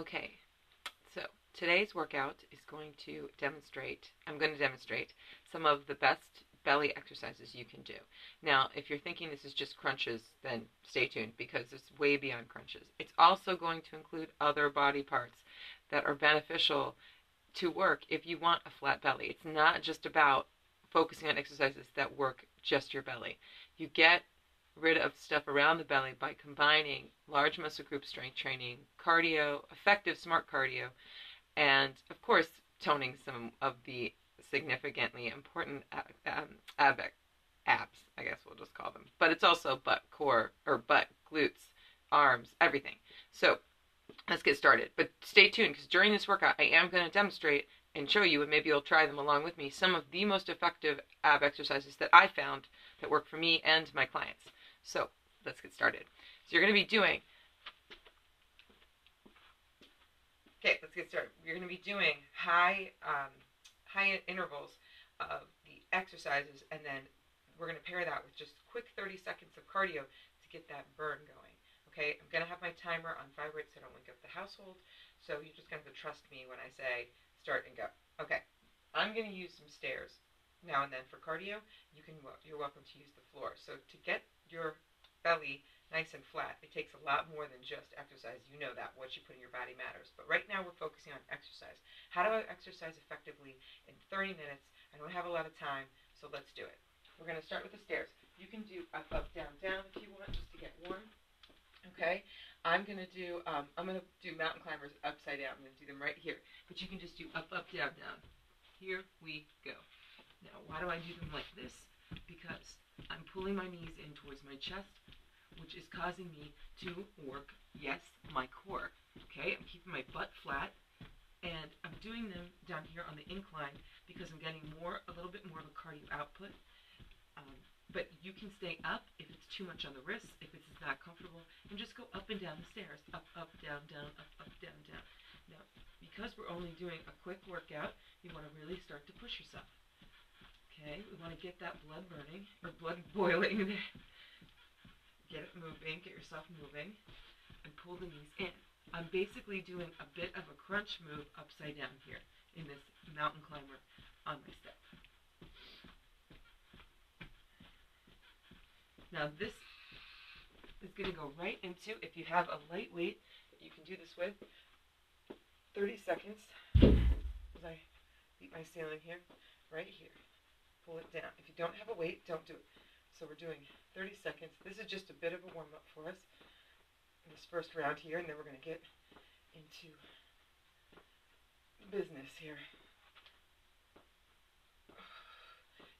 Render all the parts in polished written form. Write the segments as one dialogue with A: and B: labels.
A: Okay, so today's workout is going to demonstrate, I'm going to demonstrate some of the best belly exercises you can do. Now, if you're thinking this is just crunches, then stay tuned because it's way beyond crunches. It's also going to include other body parts that are beneficial to work if you want a flat belly. It's not just about focusing on exercises that work just your belly. You get rid of stuff around the belly by combining large muscle group strength training, cardio, effective smart cardio, and of course toning some of the significantly important abs, I guess we'll just call them. But it's also butt, core, or butt, glutes, arms, everything. So let's get started. But stay tuned because during this workout I am going to demonstrate and show you, and maybe you'll try them along with me, some of the most effective ab exercises that I found that work for me and my clients. So let's get started. So you're going to be doing, let's get started. You're going to be doing high intervals of the exercises, and then we're going to pair that with just quick 30 seconds of cardio to get that burn going. Okay, I'm going to have my timer on vibrate so I don't wake up the household. So you're just going to have to trust me when I say start and go. Okay, I'm going to use some stairs now and then for cardio. You're welcome to use the floor. So to get your belly nice and flat, it takes a lot more than just exercise. You know that. What you put in your body matters. But right now we're focusing on exercise. How do I exercise effectively in 30 minutes? I don't have a lot of time, so let's do it. We're going to start with the stairs. You can do up, up, down, down if you want, just to get warm. Okay? I'm going to do mountain climbers upside down. I'm going to do them right here. But you can just do up, up, down, down. Here we go. Now, why do I do them like this? Because I'm pulling my knees in towards my chest, which is causing me to work, yes, my core. Okay, I'm keeping my butt flat, and I'm doing them down here on the incline because I'm getting a little bit more of a cardio output. But you can stay up if it's too much on the wrists, if it's not comfortable, and just go up and down the stairs. Up, up, down, down, up, up, down, down. Now, because we're only doing a quick workout, you want to really start to push yourself. Okay, we want to get that blood burning, or blood boiling. Get it moving, get yourself moving, and pull the knees in. I'm basically doing a bit of a crunch move upside down here in this mountain climber on my step. Now this is going to go right into, if you have a light weight that you can do this with, 30 seconds, as I beat my ceiling here, right here. Pull it down. If you don't have a weight, don't do it. So we're doing 30 seconds. This is just a bit of a warm-up for us in this first round here, and then we're going to get into business here.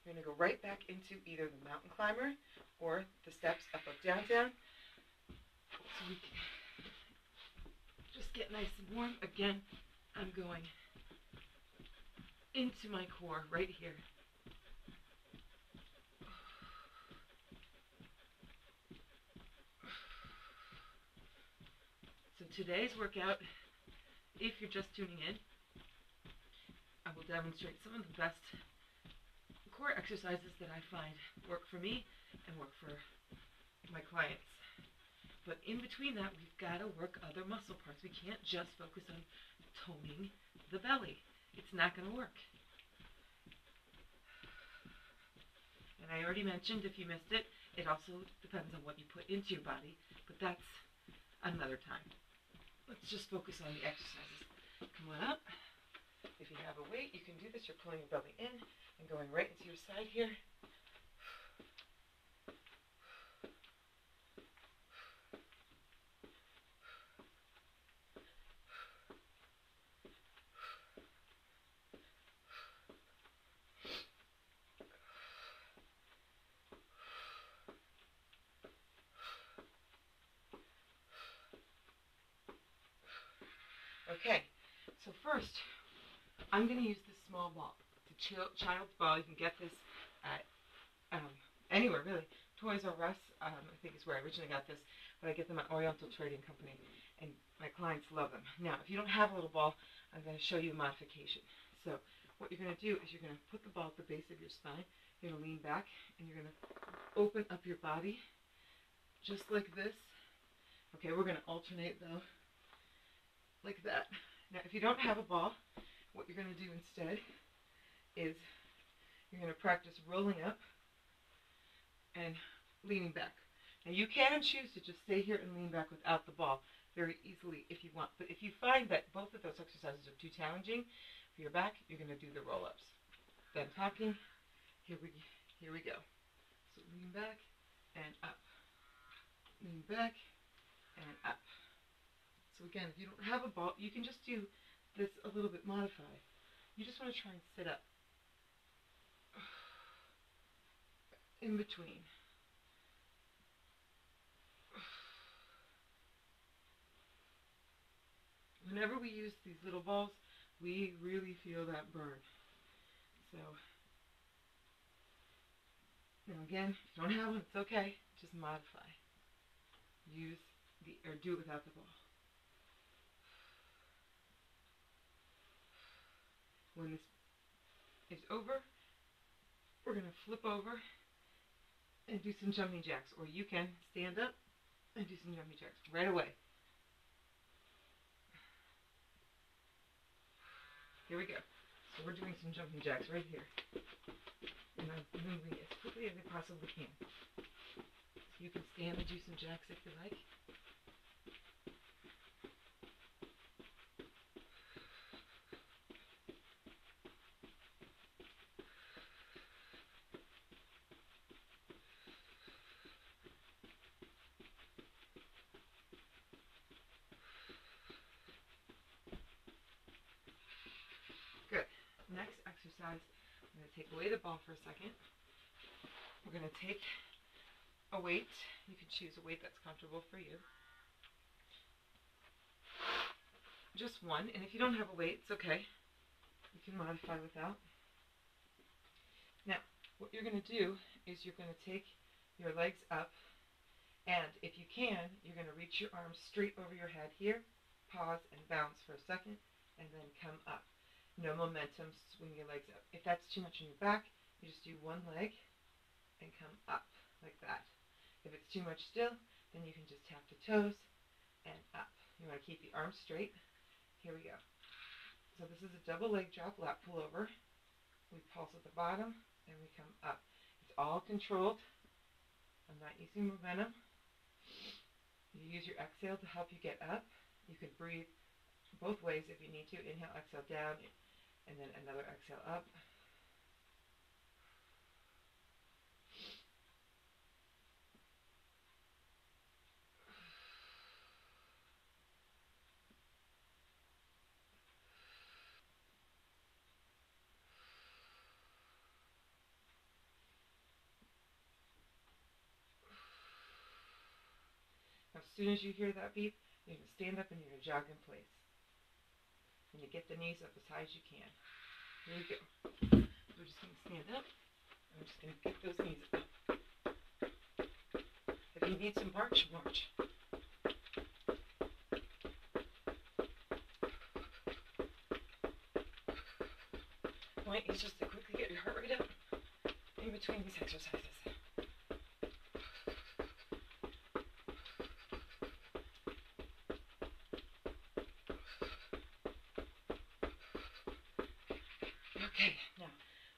A: You're going to go right back into either the mountain climber or the steps up, up, down, down. So we can just get nice and warm. Again, I'm going into my core right here. So today's workout, if you're just tuning in, I will demonstrate some of the best core exercises that I find work for me and work for my clients. But in between that, we've got to work other muscle parts. We can't just focus on toning the belly. It's not going to work. And I already mentioned, if you missed it, it also depends on what you put into your body, but that's another time. Let's just focus on the exercises. Come on up. If you have a weight, you can do this. You're pulling your belly in and going right into your side here. Okay, so first, I'm going to use this small ball. It's a child's ball. You can get this at anywhere, really. Toys R Us, I think is where I originally got this, but I get them at Oriental Trading Company, and my clients love them. Now, if you don't have a little ball, I'm going to show you a modification. So what you're going to do is you're going to put the ball at the base of your spine. You're going to lean back, and you're going to open up your body just like this. Okay, we're going to alternate, though. like that. Now, if you don't have a ball, what you're going to do instead is you're going to practice rolling up and leaning back. Now, you can choose to just stay here and lean back without the ball very easily if you want. But if you find that both of those exercises are too challenging for your back, you're going to do the roll-ups. Then talking, here we go. So lean back and up. Lean back and up. So again, if you don't have a ball, you can just do this a little bit modified. You just want to try and sit up. In between. Whenever we use these little balls, we really feel that burn. So, now again, if you don't have one, it's okay. Just modify. Do it without the ball. When this is over, we're going to flip over and do some jumping jacks. Or you can stand up and do some jumping jacks right away. Here we go. So we're doing some jumping jacks right here. And I'm moving as quickly as I possibly can. So you can stand and do some jacks if you like. Good. Next exercise, I'm going to take away the ball for a second. We're going to take a weight. You can choose a weight that's comfortable for you. Just one. And if you don't have a weight, it's okay. You can modify without. Now, what you're going to do is you're going to take your legs up. And if you can, you're going to reach your arms straight over your head here. Pause and bounce for a second. And then come up. No momentum, swing your legs up. If that's too much on your back, you just do one leg and come up like that. If it's too much still, then you can just tap the toes and up. You want to keep the arms straight. Here we go. So this is a double leg drop, lap pull over. We pulse at the bottom and we come up. It's all controlled. I'm not using momentum. You use your exhale to help you get up. You could breathe both ways if you need to. Inhale, exhale down, and then another exhale up. Now, as soon as you hear that beep, you're going to stand up and you're going to jog in place. And you get the knees up as high as you can. Here we go. We're just going to stand up. I'm just going to get those knees up. If you need some march, march. Point is just to quickly get your heart rate up in between these exercises. Okay, now,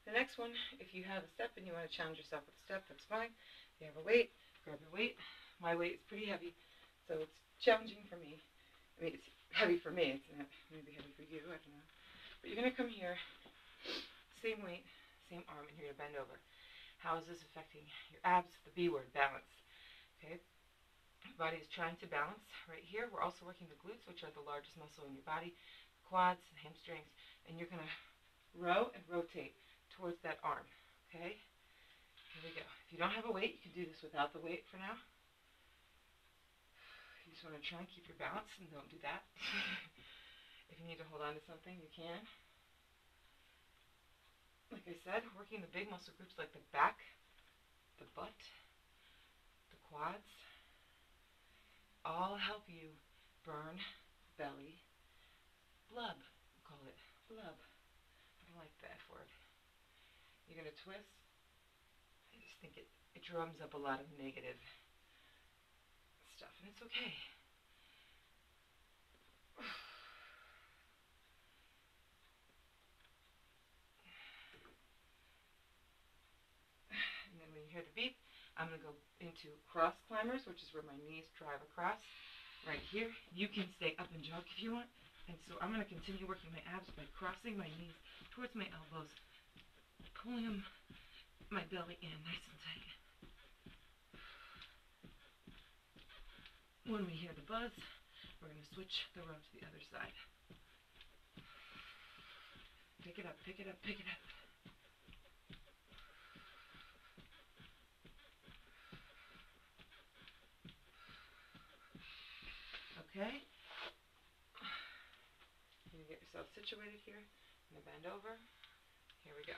A: the next one, if you have a step and you want to challenge yourself with a step, that's fine. If you have a weight, grab your weight. My weight is pretty heavy, so it's challenging for me. I mean, it's heavy for me. It's not maybe heavy for you, I don't know. But you're going to come here, same weight, same arm, and you're going to bend over. How is this affecting your abs? The B word, balance. Okay? Your body is trying to balance right here. We're also working the glutes, which are the largest muscle in your body, the quads, the hamstrings, and you're going to row and rotate towards that arm, okay? Here we go. If you don't have a weight, you can do this without the weight for now. You just want to try and keep your balance and don't do that. If you need to hold on to something, you can. Like I said, working the big muscle groups like the back, the butt, the quads, all help you burn belly, blub, we call it blub. I like that word. You're going to twist. I just think it drums up a lot of negative stuff, and it's okay. beep. I'm going to go into cross climbers, which is where my knees drive across. Right here. You can stay up and jog if you want. And so I'm going to continue working my abs by crossing my knees towards my elbows, pulling my belly in nice and tight. When we hear the buzz, we're going to switch the row to the other side. Pick it up, pick it up, pick it up. Okay. You're going to get yourself situated here. I'm going to bend over. Here we go.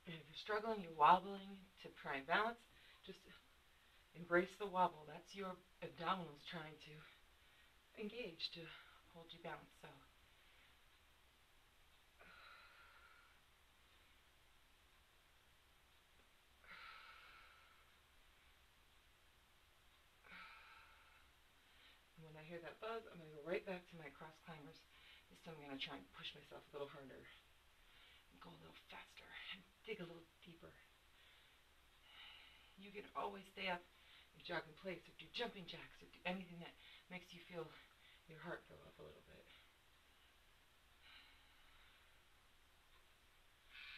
A: And if you're struggling, you're wobbling to try and balance, just embrace the wobble. That's your abdominals trying to engage to hold you balanced. So when I hear that buzz, I'm going to go right back to my cross climbers. This time I'm going to try and push myself a little harder, and go a little faster, and dig a little deeper. You can always stay up and jog in place, or do jumping jacks, or do anything that makes you feel your heart go up a little bit.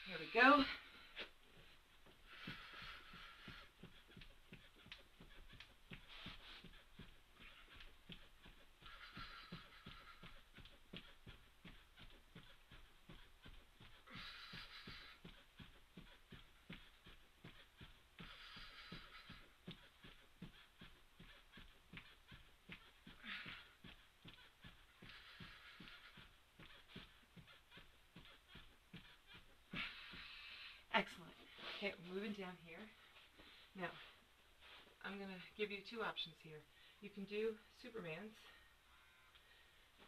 A: Here we go. Excellent. Okay, we're moving down here. Now, I'm going to give you two options here. You can do Supermans,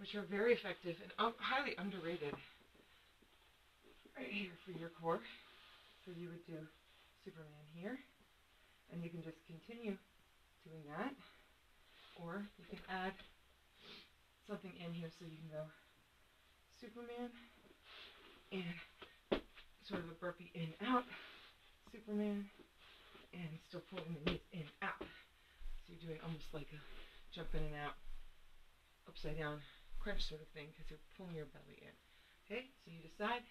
A: which are very effective and highly underrated right here for your core. So you would do Superman here, and you can just continue doing that. Or you can add something in here so you can go Superman and sort of a burpee in, out, Superman, and still pulling the knees in, out. So you're doing almost like a jump in and out, upside down crunch sort of thing, because you're pulling your belly in. Okay, so you decide,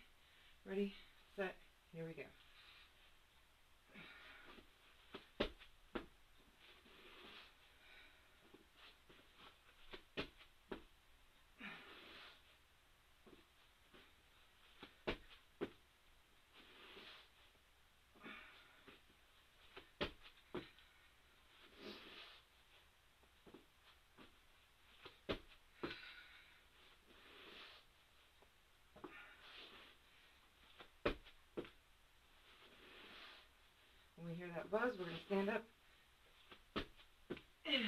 A: ready, set, here we go. When we hear that buzz, we're going to stand up, and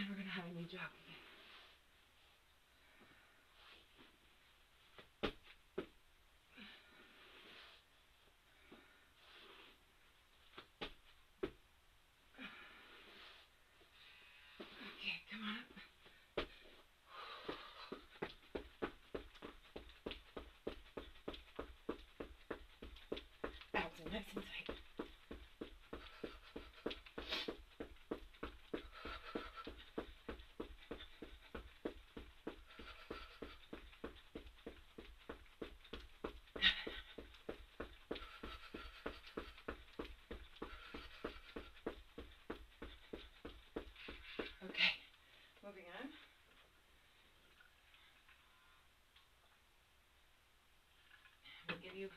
A: we're going to have a knee jog again. Okay, come on up. Abs are nice and tight. Okay, moving on. We'll give you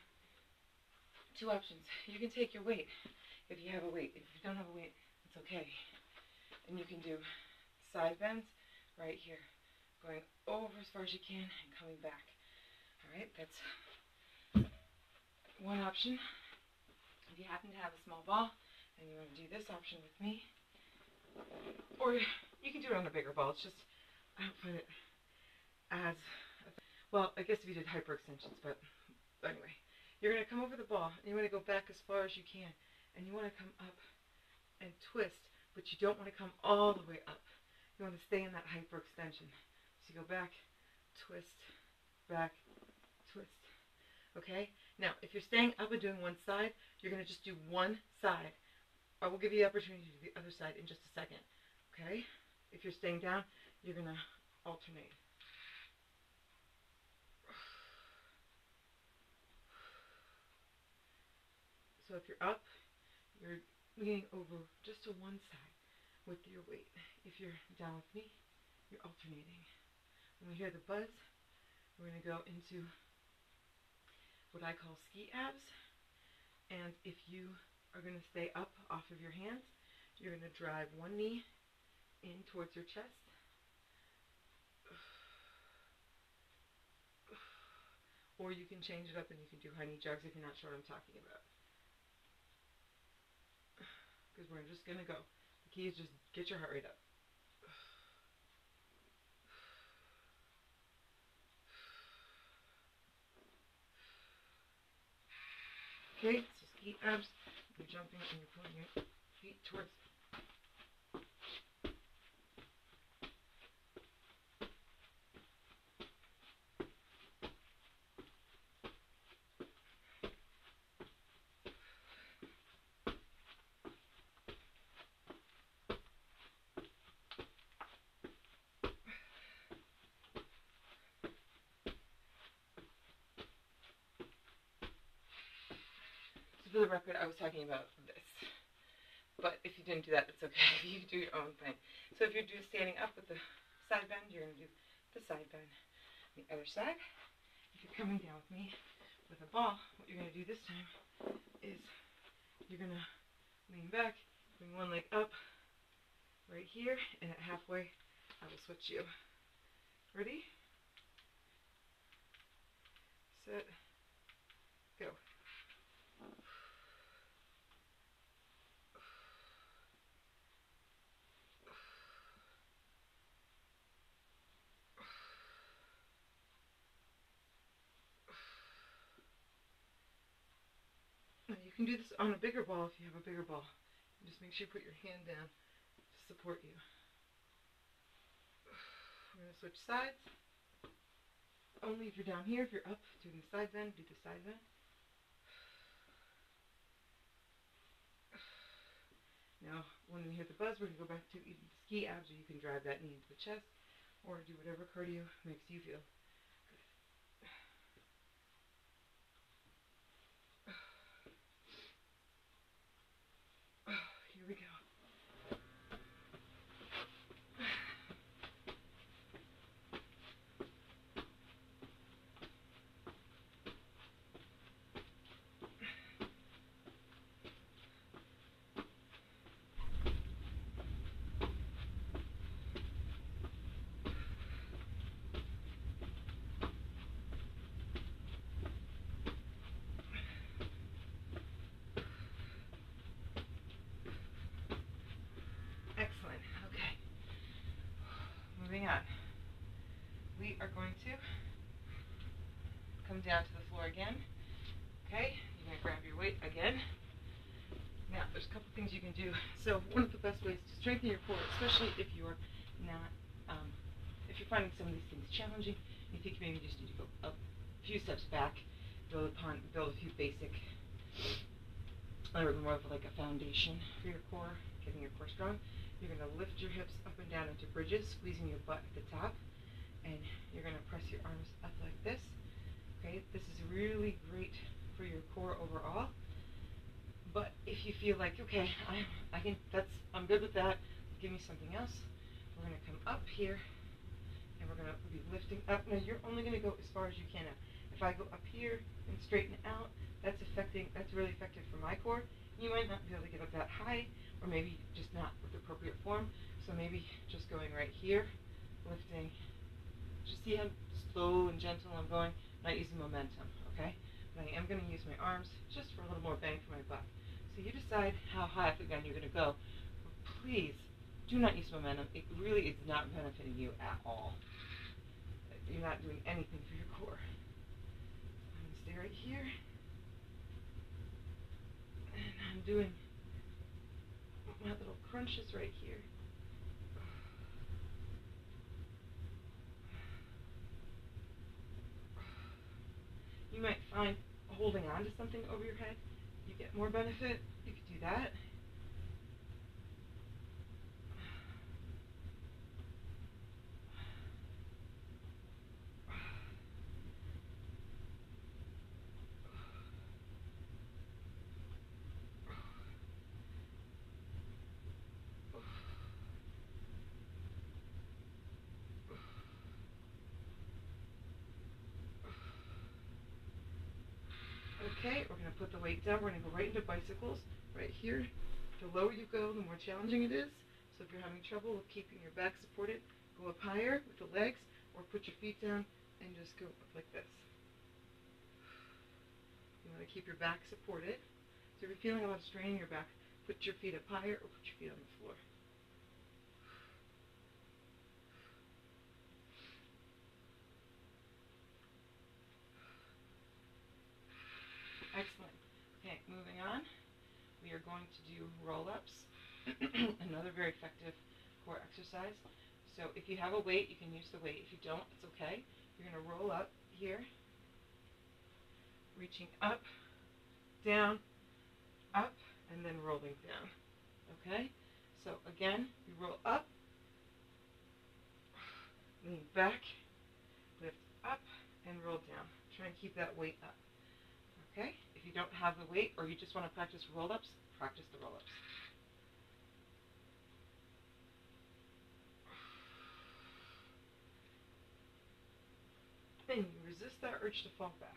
A: two options. You can take your weight if you have a weight. If you don't have a weight, it's okay. And you can do side bends right here, going over as far as you can and coming back. All right, that's one option. If you happen to have a small ball and you want to do this option with me, or you can do it on a bigger ball. It's just, I don't find it as, well, I guess if you did hyperextensions, but anyway. You're going to come over the ball, and you want to go back as far as you can, and you want to come up and twist, but you don't want to come all the way up. You want to stay in that hyperextension. So you go back, twist, Okay? Now, if you're staying up and doing one side, you're going to just do one side. I will give you the opportunity to do the other side in just a second. Okay? If you're staying down, you're going to alternate. So if you're up, you're leaning over just to one side with your weight. If you're down with me, you're alternating. When we hear the buzz, we're going to go into what I call ski abs. And if you are going to stay up off of your hands, you're going to drive one knee in towards your chest. Or you can change it up and you can do honey jugs if you're not sure what I'm talking about. Because we're just going to go. The key is just get your heart rate up. Okay, so ski abs. You're jumping and you're pulling your feet towards. For the record, I was talking about this. But if you didn't do that, it's okay. You do your own thing. So if you're standing up with the side bend, you're going to do the side bend. The other side, if you're coming down with me with a ball, what you're going to do this time is you're going to lean back, bring one leg up right here, and at halfway, I will switch you. Ready? Set. Go. Now you can do this on a bigger ball if you have a bigger ball. Just make sure you put your hand down to support you. We're going to switch sides. Only if you're down here. If you're up doing the side bend, do the side bend. Now, when we hear the buzz, we're going to go back to either the ski abs, or you can drive that knee into the chest, or do whatever cardio makes you feel good. Here we go. Excellent. Okay. Moving on. We are going to come down to the floor again. Okay? You're going to grab your weight again. Now, there's a couple things you can do. So, one of the best ways to strengthen your core, especially if you're not, if you're finding some of these things challenging, you think maybe you just need to go up a few steps back, build a few basic, or more of like a foundation for your core, getting your core strong. You're going to lift your hips up and down into bridges, squeezing your butt at the top, and you're going to press your arms up like this. Okay, this is really great for your core overall. But if you feel like, okay, I'm good with that, give me something else, we're going to come up here, and we're going to be lifting up. Now, you're only going to go as far as you can. Now, if I go up here and straighten out, that's really effective for my core. You might not be able to get up that high, or maybe just not with the appropriate form. So maybe just going right here, lifting. Just see how slow and gentle I'm going, not using momentum, okay? But I am going to use my arms just for a little more bang for my buck. So you decide how high up again you're going to go. But please do not use momentum. It really is not benefiting you at all. You're not doing anything for your core. I'm going to stay right here. And I'm doing my little crunches right here. You might find holding on to something over your head, you get more benefit. You could do that. Okay, we're going to put the weight down. We're going to go right into bicycles right here. The lower you go, the more challenging it is. So if you're having trouble with keeping your back supported, go up higher with the legs, or put your feet down and just go up like this. You want to keep your back supported. So if you're feeling a lot of strain in your back, put your feet up higher or put your feet on the floor. Excellent. Okay, moving on. We are going to do roll-ups. Another very effective core exercise. So if you have a weight, you can use the weight. If you don't, it's okay. You're going to roll up here, reaching up, down, up, and then rolling down. Okay? So again, you roll up, lean back, lift up, and roll down. Try and keep that weight up. Okay? If you don't have the weight or you just want to practice roll-ups, practice the roll-ups. Then you resist that urge to fall back.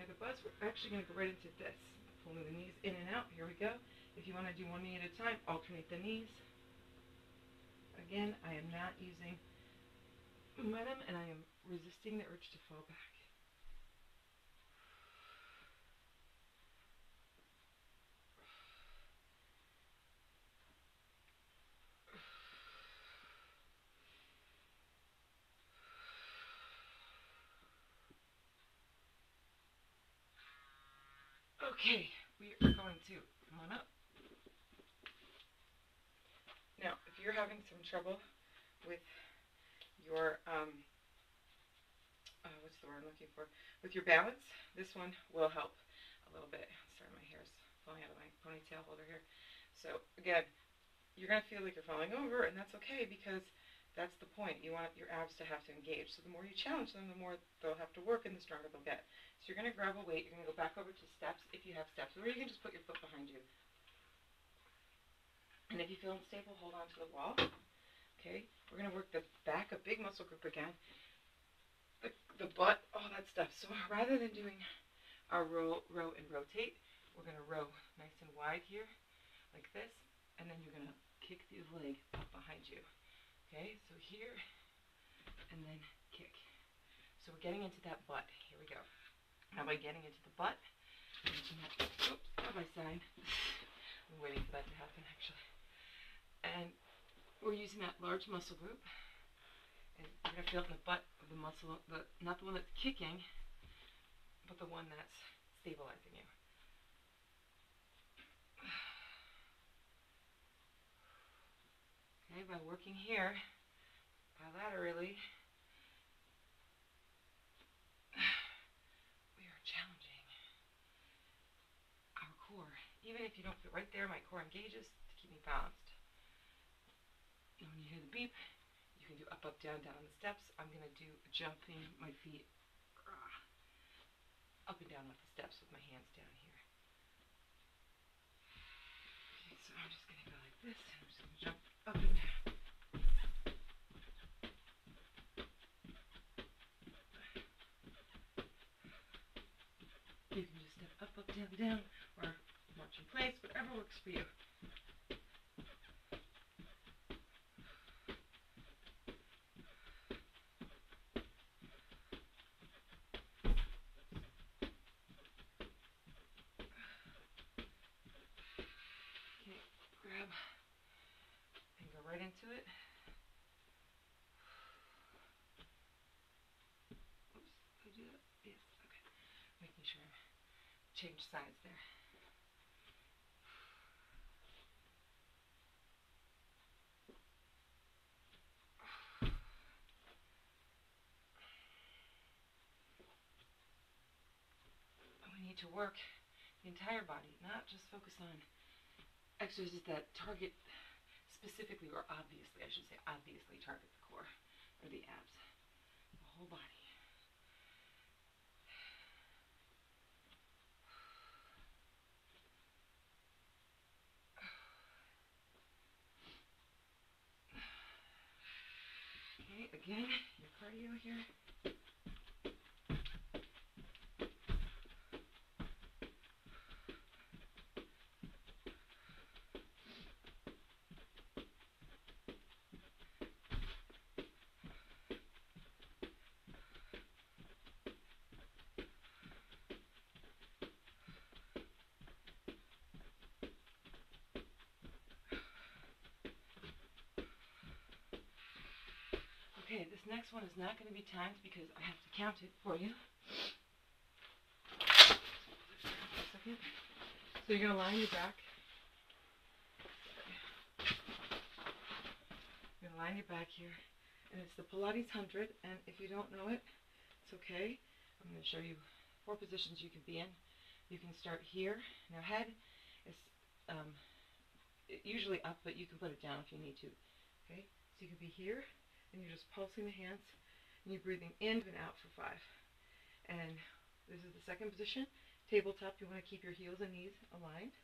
A: The buzz, we're actually going to go right into this. Pulling the knees in and out. Here we go. If you want to do one knee at a time, alternate the knees. Again, I am not using momentum and I am resisting the urge to fall back. Okay, we are going to come on up. Now, if you're having some trouble with your, what's the word I'm looking for? With your balance, this one will help a little bit. Sorry, my hair's falling out of my ponytail holder here. So again, you're going to feel like you're falling over, and that's okay because that's the point. You want your abs to have to engage. So the more you challenge them, the more they'll have to work and the stronger they'll get. So you're going to grab a weight. You're going to go back over to steps if you have steps, or you can just put your foot behind you. And if you feel unstable, hold on to the wall. Okay, we're going to work the back, a big muscle group again. The butt, all that stuff. So rather than doing our row and rotate, we're going to row nice and wide here, like this, and then you're going to kick the leg up behind you. Okay, so here, and then kick. So we're getting into that butt. Here we go. Now by getting into the butt, I signed. I'm waiting for that to happen actually. And we're using that large muscle group. And you're going to feel it in the butt of the muscle, not the one that's kicking, but the one that's stabilizing you. Okay, by working here bilaterally, we are challenging our core. Even if you don't fit right there, my core engages to keep me balanced. And when you hear the beep, you can do up, up, down, down on the steps. I'm going to do jumping my feet up and down off the steps with my hands down here. Okay, so I'm just going to go like this, and I'm just going to jump up and down. You can just step up, up, down, down, or march in place, whatever works for you. right into it. Oops, did I do that? Yes, okay. Making sure I change sides there. We need to work the entire body, not just focus on exercises that target specifically, or obviously, I should say obviously target the core or the abs, the whole body. Okay, again, your cardio here. Okay, this next one is not going to be timed because I have to count it for you. So you're going to lie on your back. You're going to lie on your back here. And it's the Pilates 100. And if you don't know it, it's okay. I'm going to show you 4 positions you can be in. You can start here. Now head is usually up, but you can put it down if you need to. Okay? So you can be here, and you're just pulsing the hands, and you're breathing in and out for 5. And this is the second position. Tabletop, you want to keep your heels and knees aligned.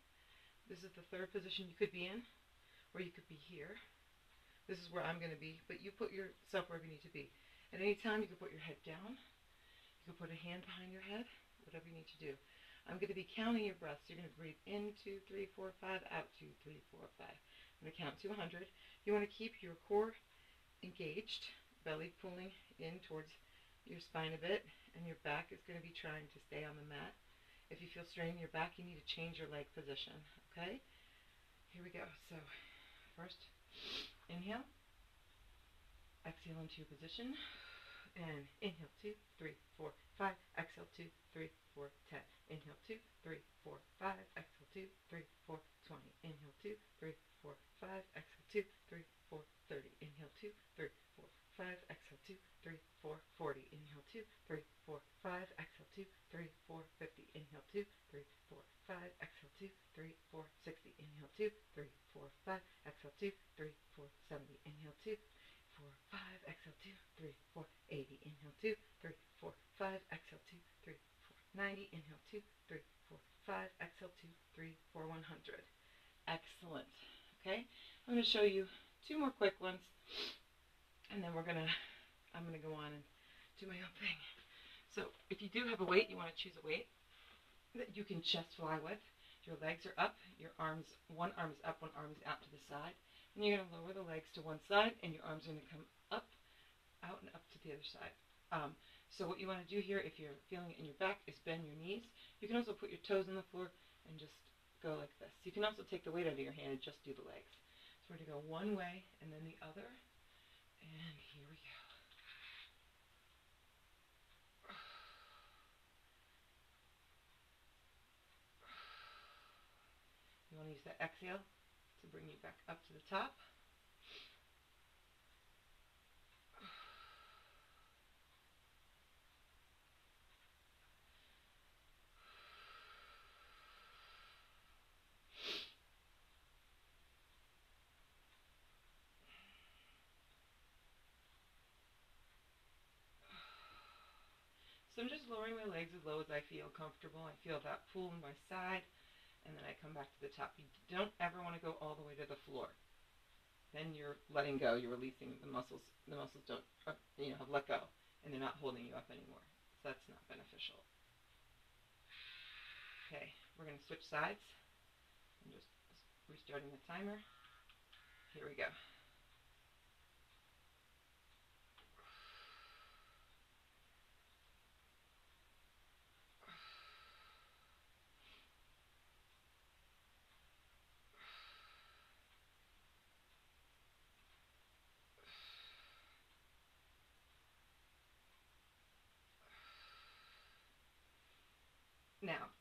A: This is the third position you could be in, or you could be here. This is where I'm going to be, but you put yourself wherever you need to be. At any time, you can put your head down. You can put a hand behind your head, whatever you need to do. I'm going to be counting your breaths. You're going to breathe in 2, 3, 4, 5, out 2, 3, 4, 5. I'm going to count to 100. You want to keep your core engaged, belly pulling in towards your spine a bit, and your back is going to be trying to stay on the mat. If you feel strain in your back, you need to change your leg position, okay? Here we go. So, first, inhale. Exhale into your position. And inhale, 2, 3, 4, 5. Exhale, 2, 3, 4, 10. Inhale, 2, 3, 4, 5. Exhale, 2, 3, 4, 20. Inhale, 2, 3, 4, 5. Exhale, 2, 3, 4, 30. Inhale, 2, 3, 4, 5. Exhale, 2, 3, 4, 40. Inhale, 2, 3, 4, 5. Exhale, 2, 3, 4, 50. Inhale, 2, 3, 4, 5. Exhale, 2, 3, 4, 60. Inhale, 2, 3, 4, 5. Exhale, 2, 3, 4, 70. Inhale, 2, 4, 5. Exhale, 2, 3, 4, 80. Inhale, 2, 3, 4, 5. Exhale, 2, 3, 4, 90. Inhale, 2, 3, 4, 5. Exhale, 2, 3, 4, 100. Excellent. Okay, I'm going to show you 2 more quick ones, and then I'm going to go on and do my own thing. So if you do have a weight, you want to choose a weight that you can chest fly with. Your legs are up, one arm is up, one arm is out to the side. And you're going to lower the legs to one side, and your arms are going to come up, out, and up to the other side. So what you want to do here, if you're feeling it in your back, is bend your knees. You can also put your toes on the floor and just go like this. You can also take the weight out of your hand and just do the legs. So we're going to go one way and then the other. And here we go. You want to use that exhale to bring you back up to the top. So I'm just lowering my legs as low as I feel comfortable. I feel that pull in my side, and then I come back to the top. You don't ever want to go all the way to the floor. Then you're letting go. You're releasing the muscles. The muscles don't, have let go, and they're not holding you up anymore. So that's not beneficial. Okay, we're going to switch sides. I'm just restarting the timer. Here we go.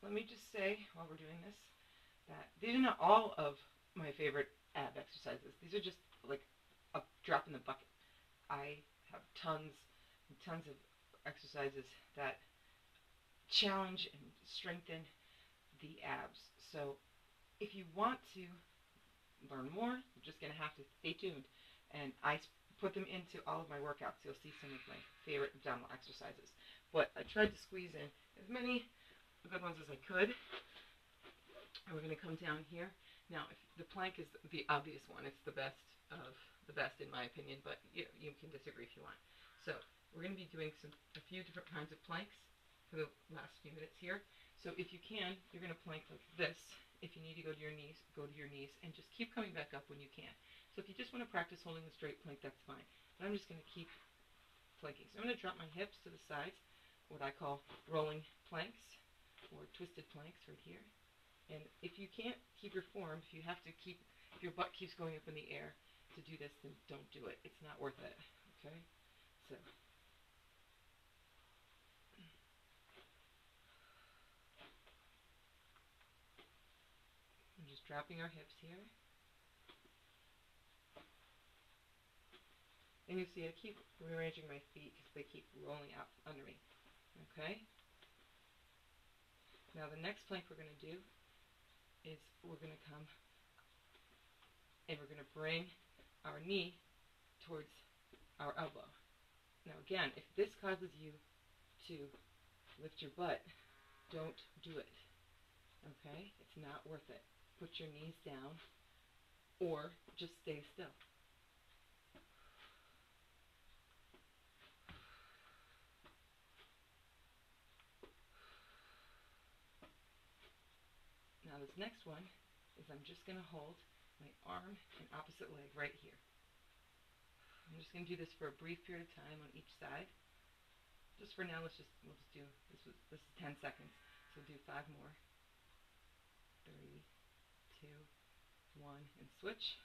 A: let me just say while we're doing this that these are not all of my favorite ab exercises. These are just like a drop in the bucket. I have tons and tons of exercises that challenge and strengthen the abs. So if you want to learn more, you're just going to have to stay tuned. And I put them into all of my workouts. You'll see some of my favorite abdominal exercises. But I tried to squeeze in as many good ones as I could. And we're going to come down here. Now, if the plank is the obvious one. It's the best of the best in my opinion, but you can disagree if you want. So we're going to be doing a few different kinds of planks for the last few minutes here. So if you can, you're going to plank like this. If you need to go to your knees, go to your knees, and just keep coming back up when you can. So if you just want to practice holding the straight plank, that's fine. But I'm just going to keep planking. So I'm going to drop my hips to the sides, what I call rolling planks or twisted planks right here. And if you can't keep your form, if your butt keeps going up in the air to do this, then don't do it. It's not worth it. Okay? So I'm just dropping our hips here. And you see I keep rearranging my feet because they keep rolling out under me. Okay? Now the next plank we're going to do is we're going to come and we're going to bring our knee towards our elbow. Now again, if this causes you to lift your butt, don't do it. Okay? It's not worth it. Put your knees down or just stay still. Now this next one is I'm just going to hold my arm and opposite leg right here. I'm just going to do this for a brief period of time on each side. Just for now, we'll just do, this is 10 seconds, so we'll do 5 more. 3, 2, 1, and switch.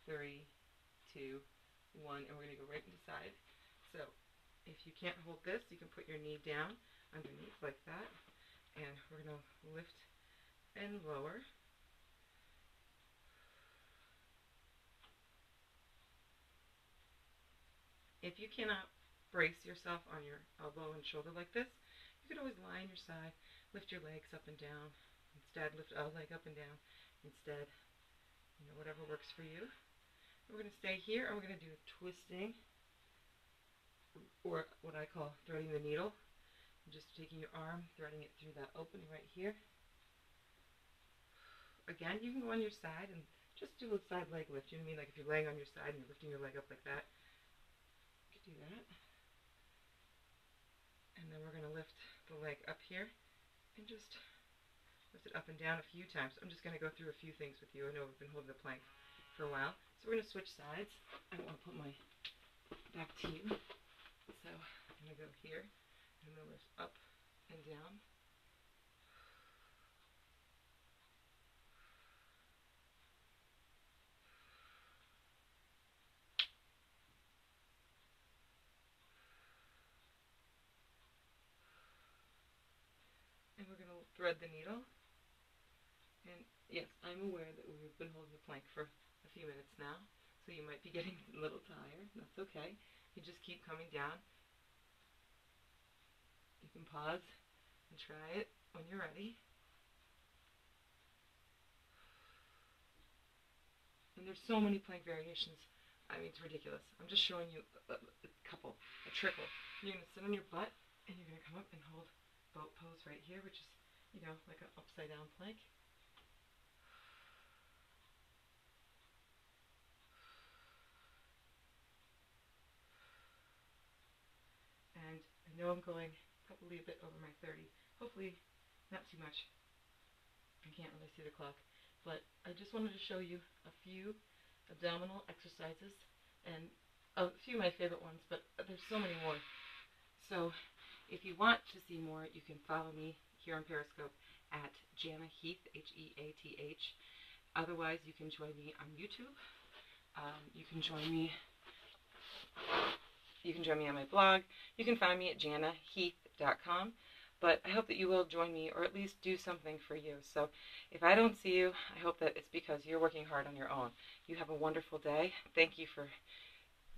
A: Three, 2, 1, and we're going to go right inside. So if you can't hold this, you can put your knee down underneath like that, and we're going to lift and lower. If you cannot brace yourself on your elbow and shoulder like this, you could always lie on your side, lift your legs up and down. Instead, lift a leg up and down. Instead, whatever works for you. We're going to stay here, and we're going to do twisting, or what I call threading the needle. I'm just taking your arm, threading it through that opening right here. Again, you can go on your side and just do a side leg lift. You know what I mean? Like if you're laying on your side and you're lifting your leg up like that. You could do that. And then we're going to lift the leg up here and just lift it up and down a few times. I'm just going to go through a few things with you. I know we've been holding the plank for a while. So we're going to switch sides. I want to put my back to you. So I'm going to go here. I'm going to lift up and down. And we're going to thread the needle. And yes, I'm aware that we've been holding the plank for a few minutes now, so you might be getting a little tired. That's okay. You just keep coming down. You can pause and try it when you're ready. And there's so many plank variations. I mean, it's ridiculous. I'm just showing you a trickle. You're going to sit on your butt, and you're going to come up and hold boat pose right here, which is, like an upside down plank. And I know I'm going probably a bit over my 30. Hopefully not too much. I can't really see the clock. But I just wanted to show you a few abdominal exercises and a few of my favorite ones, but there's so many more. So if you want to see more, you can follow me here on Periscope at Jana Heath, Heath. Otherwise, you can join me on YouTube. You can join me on my blog. You can find me at janaheath.com. But I hope that you will join me, or at least do something for you. So if I don't see you, I hope that it's because you're working hard on your own. You have a wonderful day. Thank you for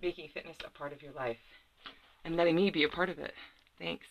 A: making fitness a part of your life and letting me be a part of it. Thanks.